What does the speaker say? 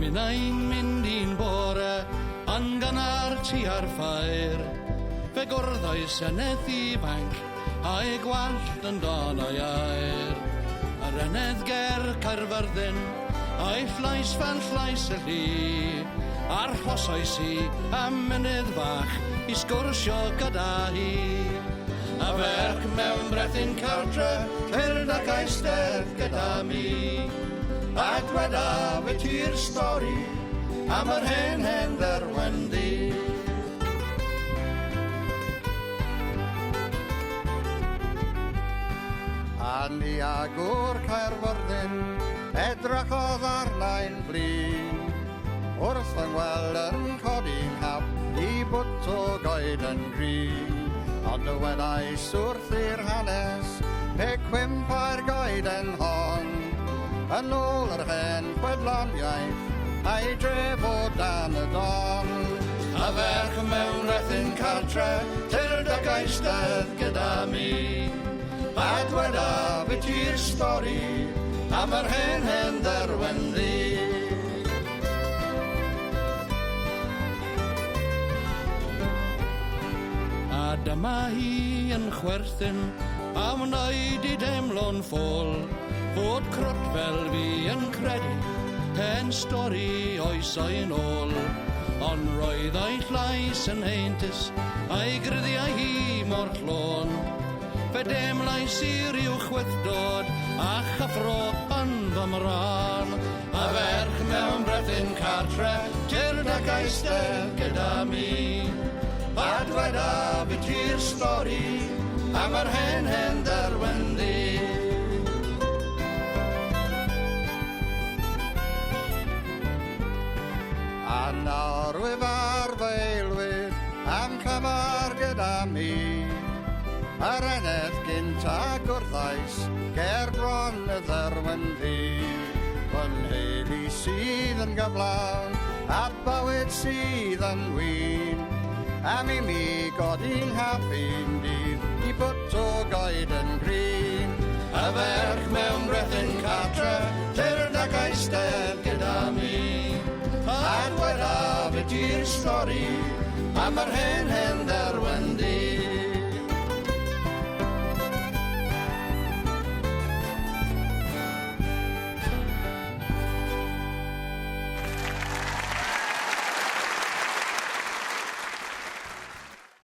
minnau'n mynd i'n bore, yn gynnar ti ar ffair. Fe gwrddais yn ifanc, a'i gwallt yn don o'i air. Ar enedd ger Caerfyrddin, a'i llais fel llais y llu. Ar hosais i am mynydd fach i sgwrsio gyda hi. A ferch mewn brethyn cartre, tyrd ac eistedd gyda mi. A dweda fe ti'r stori am yr hen dderwendi. A ni agwr Caerfyrddin edrychodd arnau'n flin, wrth yn weld yn codi'n hap i bwt o goed yn grin. Ond dywedais wrth i'r hanes pe cwimpa'r goed yn hon, yn ôl yr hen chwedloniaeth a'i dref o dan y don. A ferch mewn rethyn cartre, tyrd ac eistedd gyda mi. A dweda fe ti'r stori am yr hen dderwendi. A dyma hi yn chwerthin am wneud i deimlo'n ffôl, fod crwt fel fi yn credu hen stori oeso'n ôl. Ond roedd o'i llais yn heintus a'i gryddiau hi mor llôn. Fe demlais i ryw chwythdod a chyffro yn fy mran. A ferch mewn brethyn cartre, tyrd ac eistedd gyda mi. A dweda fi ti'r stori am yr hen dderwendi. A nawr wyfar fy eilwyr am cymar gyda mi. Yr enedd gynta gwrddais ger bron y dderwendi. Fy nheulu sydd yn gyflawn a bywyd sydd yn wyn. Am i mi godi'n hapun dydd i bwt o goed yn grin. A ferch mewn brethyn cartre, tyrd ac eistedd gyda mi. A dweda fe ti'r stori am yr hen dderwendi.